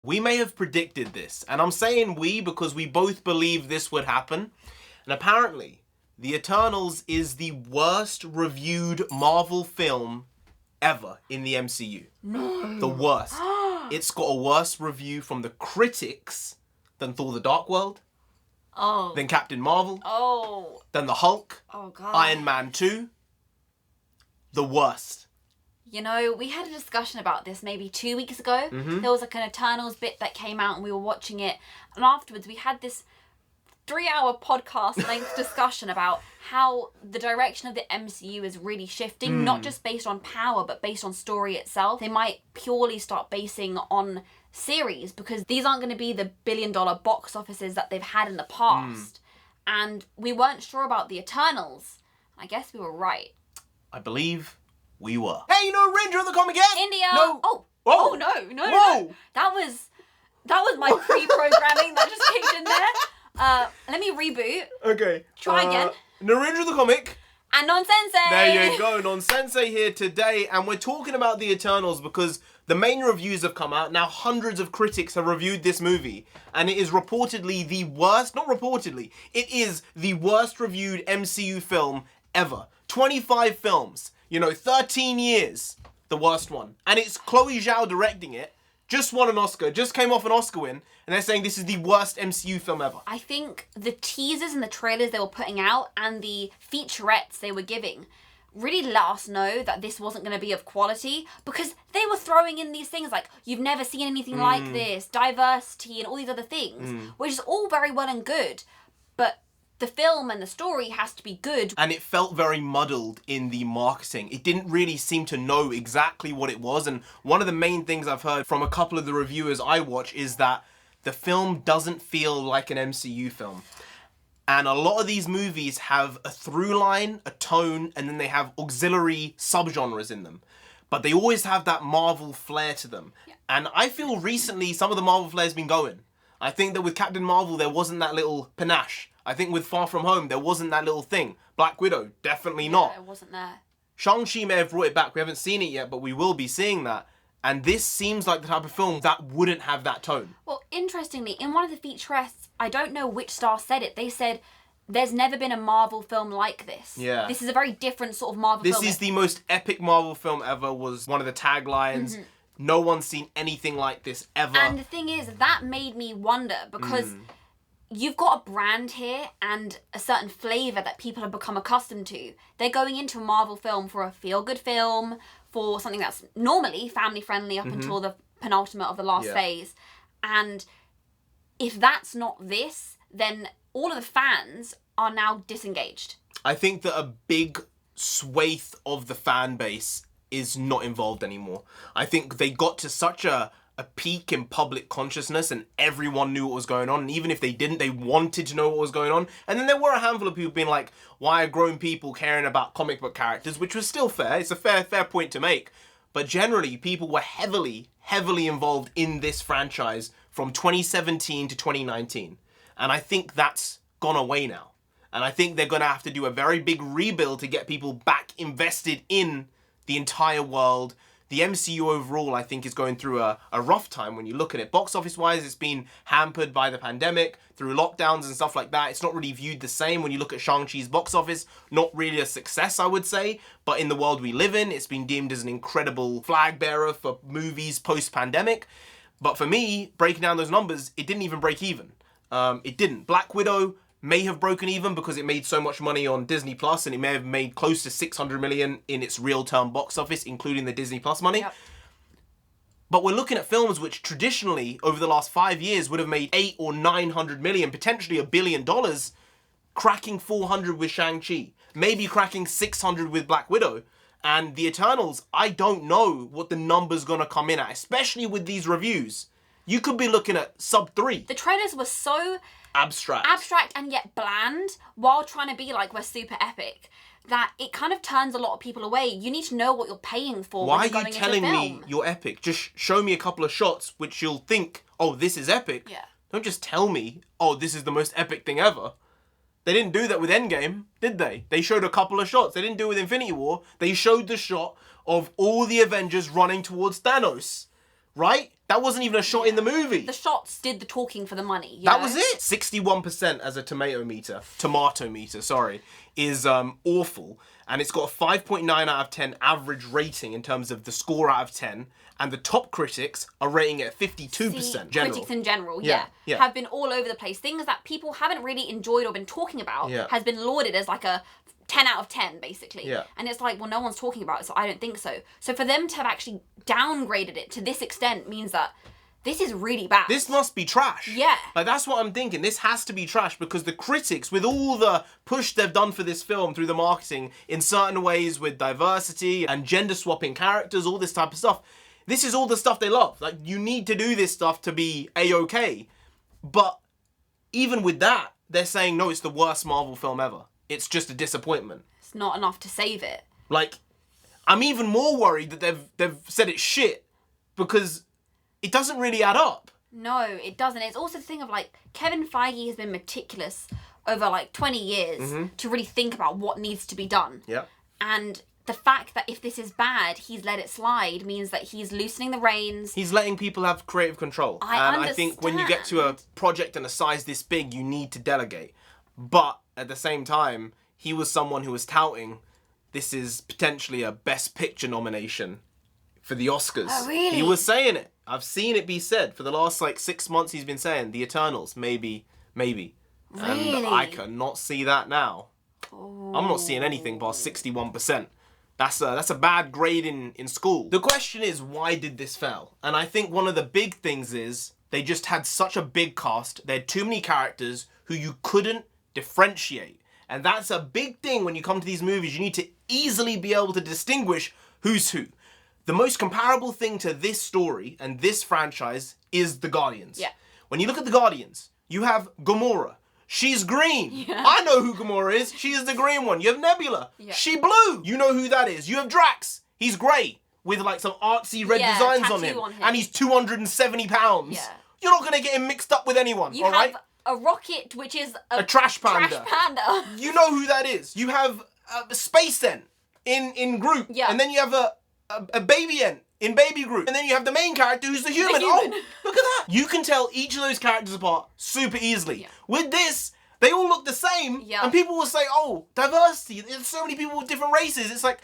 We may have predicted this, and I'm saying we because we both believe this would happen. And apparently, The Eternals is the worst reviewed Marvel film ever in the MCU. No. The worst. It's got a worse review from the critics than Thor the Dark World, than Captain Marvel, than the Hulk, Iron Man 2. The worst. You know, we had a discussion about this maybe 2 weeks ago. There was like an Eternals bit that came out and we were watching it. And afterwards we had this 3-hour podcast length discussion about how the direction of the MCU is really shifting, not just based on power, but based on story itself. They might purely start basing on series because these aren't going to be the billion-dollar box offices that they've had in the past. And we weren't sure about the Eternals. I guess we were right. I believe we were. Hey, NarendraTheComic again! India! No! Oh, no. That was my pre-programming that just kicked in there. Let me reboot. Okay. Try again. NarendraTheComic. And Nonsensei! There you go, Nonsensei here today, and we're talking about The Eternals because the main reviews have come out. Now hundreds of critics have reviewed this movie, and it is reportedly the worst, not reportedly, it is the worst reviewed MCU film ever. 25 films, 13 years, the worst one. And it's Chloe Zhao directing it, just won an Oscar, just came off an Oscar win, and they're saying this is the worst MCU film ever. I think the teasers and the trailers they were putting out and the featurettes they were giving really let us know that this wasn't going to be of quality because they were throwing in these things like, you've never seen anything like this, diversity and all these other things, which is all very well and good, but the film and the story has to be good. And it felt very muddled in the marketing. It didn't really seem to know exactly what it was. And one of the main things I've heard from a couple of the reviewers I watch is that the film doesn't feel like an MCU film. And a lot of these movies have a through line, a tone, and then they have auxiliary subgenres in them. But they always have that Marvel flair to them. Yeah. And I feel recently some of the Marvel flair's been going. I think that with Captain Marvel, there wasn't that little panache. I think with Far From Home, there wasn't that little thing. Black Widow, definitely not. It wasn't there. Shang-Chi may have brought it back. We haven't seen it yet, but we will be seeing that. And this seems like the type of film that wouldn't have that tone. Well, interestingly, in one of the featurettes, I don't know which star said it, they said, there's never been a Marvel film like this. Yeah. This is a very different sort of Marvel film. This is the most epic Marvel film ever, was one of the taglines. No one's seen anything like this ever. And the thing is, that made me wonder, because you've got a brand here and a certain flavour that people have become accustomed to. They're going into a Marvel film for a feel-good film, for something that's normally family-friendly up until the penultimate of the last phase. And if that's not this, then all of the fans are now disengaged. I think that a big swathe of the fan base is not involved anymore. I think they got to such a peak in public consciousness and everyone knew what was going on. And even if they didn't, they wanted to know what was going on. And then there were a handful of people being like, why are grown people caring about comic book characters? Which was still fair. It's a fair point to make. But generally, people were heavily involved in this franchise from 2017 to 2019. And I think that's gone away now. And I think they're going to have to do a very big rebuild to get people back invested in the entire world. The MCU overall, I think, is going through a rough time when you look at it. Box office-wise, it's been hampered by the pandemic, through lockdowns and stuff like that. It's not really viewed the same when you look at Shang-Chi's box office. Not really a success, I would say. But in the world we live in, it's been deemed as an incredible flag bearer for movies post-pandemic. But for me, breaking down those numbers, it didn't even break even. It didn't. Black Widow may have broken even because it made so much money on Disney Plus, and it may have made close to 600 million in its real-term box office, including the Disney Plus money. Yep. But we're looking at films which traditionally, over the last 5 years, would have made 800 or 900 million, potentially $1 billion, cracking 400 with Shang-Chi, maybe cracking 600 with Black Widow. And The Eternals, I don't know what the number's gonna come in at, especially with these reviews. You could be looking at sub 3. The trailers were so abstract and yet bland, while trying to be like, we're super epic, that it kind of turns a lot of people away. You need to know what you're paying for. Why are you telling me you're epic? Just show me a couple of shots which you'll think, oh, this is epic. Yeah. Don't just tell me, oh, this is the most epic thing ever. They didn't do that with Endgame, did they? They showed a couple of shots. They didn't do it with Infinity War. They showed the shot of all the Avengers running towards Thanos, right? That wasn't even a shot in the movie. The shots did the talking for the money. That was it. 61% as a tomato meter, sorry, is awful. And it's got a 5.9 out of 10 average rating in terms of the score out of 10. And the top critics are rating it at 52%. Critics in general, have been all over the place. Things that people haven't really enjoyed or been talking about has been lauded as like a 10 out of 10, basically. Yeah. And it's like, well, no one's talking about it, so I don't think so. So for them to have actually downgraded it to this extent means that this is really bad. This must be trash. Yeah. Like, that's what I'm thinking. This has to be trash because the critics, with all the push they've done for this film through the marketing in certain ways with diversity and gender swapping characters, all this type of stuff, this is all the stuff they love. Like, you need to do this stuff to be A-okay. But even with that, they're saying, no, it's the worst Marvel film ever. It's just a disappointment. It's not enough to save it. Like, I'm even more worried that they've said it's shit because it doesn't really add up. No, it doesn't. It's also the thing of, like, Kevin Feige has been meticulous over, like, 20 years to really think about what needs to be done. Yeah. And the fact that if this is bad, he's let it slide means that he's loosening the reins. He's letting people have creative control. I think when you get to a project and a size this big, you need to delegate. But at the same time, he was someone who was touting this is potentially a Best Picture nomination for the Oscars. Oh, really? He was saying it. I've seen it be said. For the last, 6 months, he's been saying, The Eternals, maybe. Really? And I cannot see that now. Oh. I'm not seeing anything past 61%. That's a bad grade in school. The question is, why did this fail? And I think one of the big things is they just had such a big cast. They had too many characters who you couldn't differentiate. And that's a big thing when you come to these movies. You need to easily be able to distinguish who's who. The most comparable thing to this story and this franchise is the Guardians. Yeah. When you look at the Guardians, you have Gamora. She's green. Yeah. I know who Gamora is. She is the green one. You have Nebula. Yeah. She blue. You know who that is. You have Drax. He's grey with some artsy red designs on him. And he's 270 pounds. Yeah. You're not going to get him mixed up with anyone, all right? A Rocket, which is a trash panda. You know who that is. You have Space Ent in Groot. Yeah. And then you have a Baby Ent in Baby Groot. And then you have the main character who's the human. Oh, look at that. You can tell each of those characters apart super easily. Yeah. With this, they all look the same. Yeah. And people will say, oh, diversity. There's so many people with different races. It's like,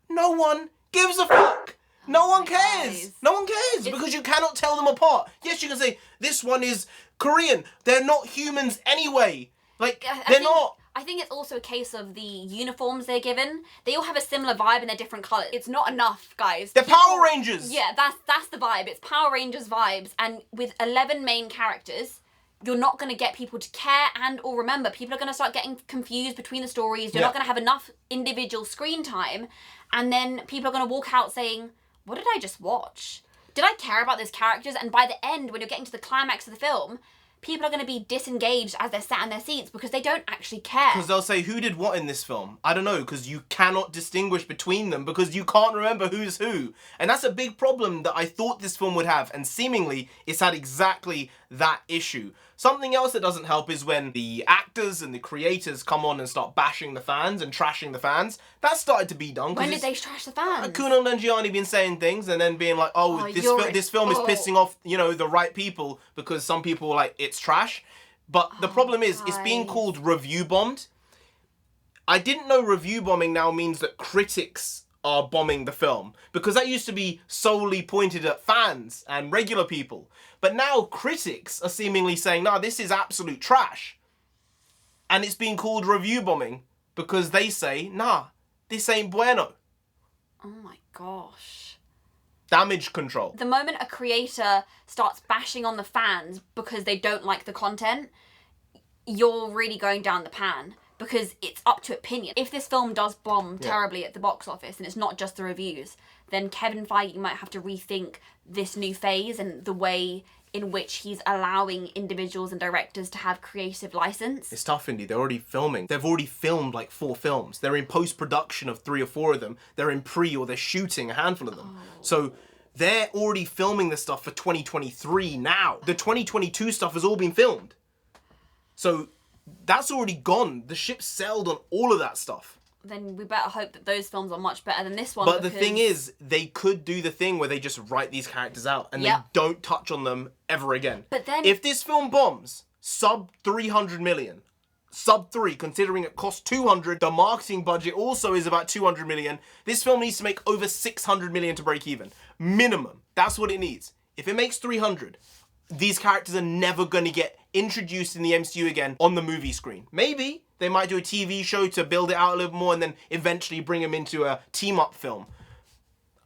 no one gives a fuck. No one cares. No one cares because you cannot tell them apart. Yes, you can say, this one is Korean. They're not humans anyway. They're not. I think it's also a case of the uniforms they're given. They all have a similar vibe and they're different colours. It's not enough, guys. They're Power Rangers. Yeah, that's the vibe. It's Power Rangers vibes. And with 11 main characters, you're not going to get people to care and or remember. People are going to start getting confused between the stories. You're not going to have enough individual screen time. And then people are going to walk out saying, what did I just watch? Did I care about those characters? And by the end, when you're getting to the climax of the film, people are going to be disengaged as they're sat in their seats because they don't actually care. Because they'll say, who did what in this film? I don't know, because you cannot distinguish between them because you can't remember who's who. And that's a big problem that I thought this film would have, and seemingly it's had exactly that issue. Something else that doesn't help is when the actors and the creators come on and start bashing the fans and trashing the fans. That started to be done. When did they trash the fans? Kuno Nanjiani been saying things and then being like, this film is pissing off, the right people because some people are like, it's trash. But the problem is, it's being called review bombed. I didn't know review bombing now means that critics are bombing the film, because that used to be solely pointed at fans and regular people. But now critics are seemingly saying, no, this is absolute trash. And it's being called review bombing because they say, nah, this ain't bueno. Oh my gosh. Damage control. The moment a creator starts bashing on the fans because they don't like the content, you're really going down the pan. Because it's up to opinion. If this film does bomb terribly at the box office and it's not just the reviews, then Kevin Feige might have to rethink this new phase and the way in which he's allowing individuals and directors to have creative license. It's tough, Indy. They're already filming. They've already filmed 4 films. They're in post-production of 3 or 4 of them. They're in or they're shooting a handful of them. So they're already filming the stuff for 2023 now. The 2022 stuff has all been filmed. So that's already gone. The ship sailed on all of that stuff. then we better hope that those films are much better than this one. But the thing is, they could do the thing where they just write these characters out and they don't touch on them ever again. But then, if this film bombs, sub 300 million, sub 3, considering it cost 200, the marketing budget also is about 200 million. This film needs to make over 600 million to break even. Minimum. That's what it needs. If it makes 300, these characters are never going to get introduced in the MCU again on the movie screen. Maybe they might do a TV show to build it out a little more and then eventually bring them into a team-up film.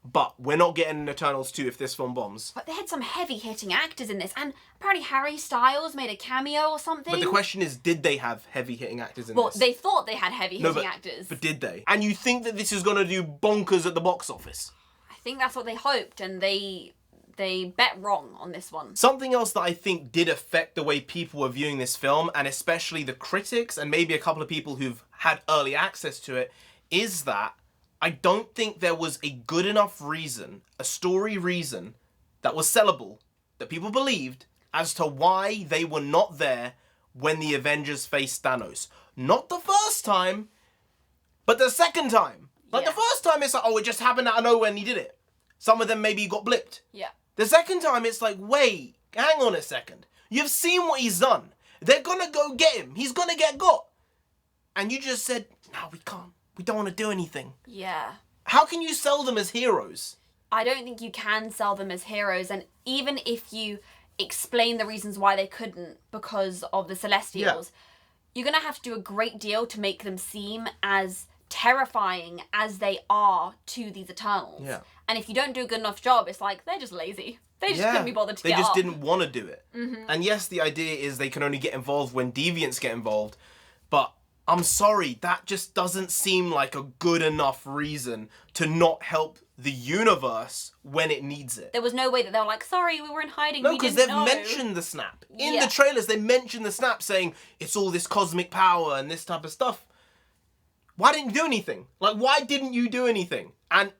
But we're not getting an Eternals 2 if this film bombs. But they had some heavy-hitting actors in this, and apparently Harry Styles made a cameo or something. But the question is, did they have heavy-hitting actors in well, this? they thought they had heavy-hitting actors. But did they? And you think that this is going to do bonkers at the box office? I think that's what they hoped, and they bet wrong on this one. Something else that I think did affect the way people were viewing this film, and especially the critics and maybe a couple of people who've had early access to it, is that I don't think there was a good enough reason, a story reason, that was sellable, that people believed, as to why they were not there when the Avengers faced Thanos. Not the first time, but the second time. Like, the first time it's like, oh, it just happened out of nowhere and he did it. Some of them maybe got blipped. Yeah. The second time it's like, wait, hang on a second. You've seen what he's done. They're gonna go get him. He's gonna get got. And you just said, no, we can't. We don't want to do anything. Yeah. How can you sell them as heroes? I don't think you can sell them as heroes, and even if you explain the reasons why they couldn't because of the Celestials, you're going to have to do a great deal to make them seem as terrifying as they are to these Eternals. Yeah. And if you don't do a good enough job, it's like, they're just lazy. They just couldn't be bothered to get up. They just didn't want to do it. And yes, the idea is they can only get involved when deviants get involved, but I'm sorry, that just doesn't seem like a good enough reason to not help the universe when it needs it. There was no way that they were like, sorry, we were in hiding, No, we because didn't they've know. mentioned the snap. In the trailers, they mentioned the snap saying it's all this cosmic power and this type of stuff. Why didn't you do anything? Like, why didn't you do anything? And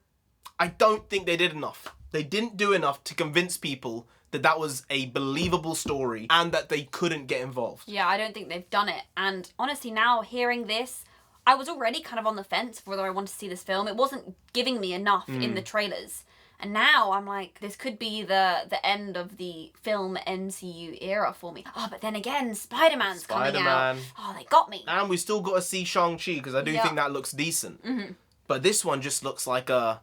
I don't think they did enough. They didn't do enough to convince people that that was a believable story and that they couldn't get involved. Yeah, I don't think they've done it. And honestly, now hearing this, I was already kind of on the fence for whether I wanted to see this film. It wasn't giving me enough in the trailers. And now I'm like, this could be the end of the film MCU era for me. Oh, but then again, Spider-Man's coming out. Oh, they got me. And we still got to see Shang-Chi because I do think that looks decent. But this one just looks like a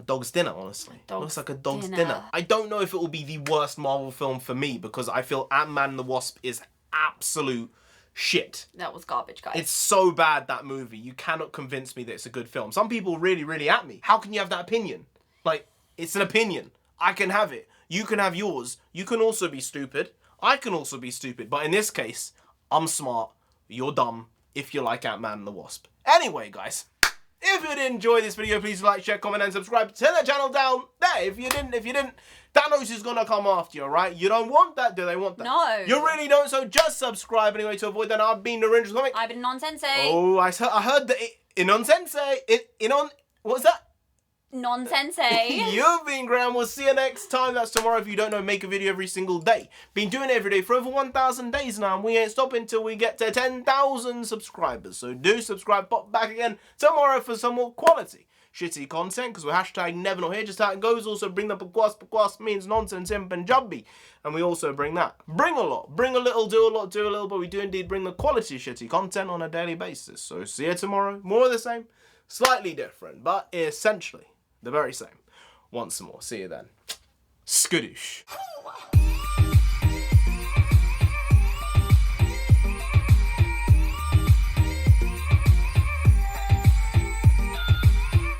dog's dinner, honestly. Looks like a dog's dinner. I don't know if it will be the worst Marvel film for me because I feel Ant-Man and the Wasp is absolute shit. That was garbage, guys. It's so bad, that movie. You cannot convince me that it's a good film. Some people really, really at me. How can you have that opinion? Like, it's an opinion. I can have it. You can have yours. You can also be stupid. I can also be stupid. But in this case, I'm smart. You're dumb if you like Ant-Man and the Wasp. Anyway, guys. If you did enjoy this video, please like, share, comment, and subscribe to the channel down there. If you didn't, Thanos is gonna come after you, alright? You don't want that, do they want that? No. You really don't, so just subscribe anyway to avoid that. I've been NarendraTheComic. I've been Nonsense. Oh, I heard that Nonsense. What was that? Nonsense. You've been Graham. We'll see you next time. That's tomorrow. If you don't know, make a video every single day. Been doing it every day for over 1,000 days now, and we ain't stopping until we get to 10,000 subscribers. So do subscribe. Pop back again tomorrow for some more quality shitty content, because we're hashtag never not here, just how it goes. Also bring the bakwas means nonsense in Punjabi, and we also bring that. Bring a lot, bring a little, do a lot, do a little, but we do indeed bring the quality shitty content on a daily basis. So see you tomorrow. More of the same, slightly different, but essentially the very same. Once more, see you then. Skadoosh.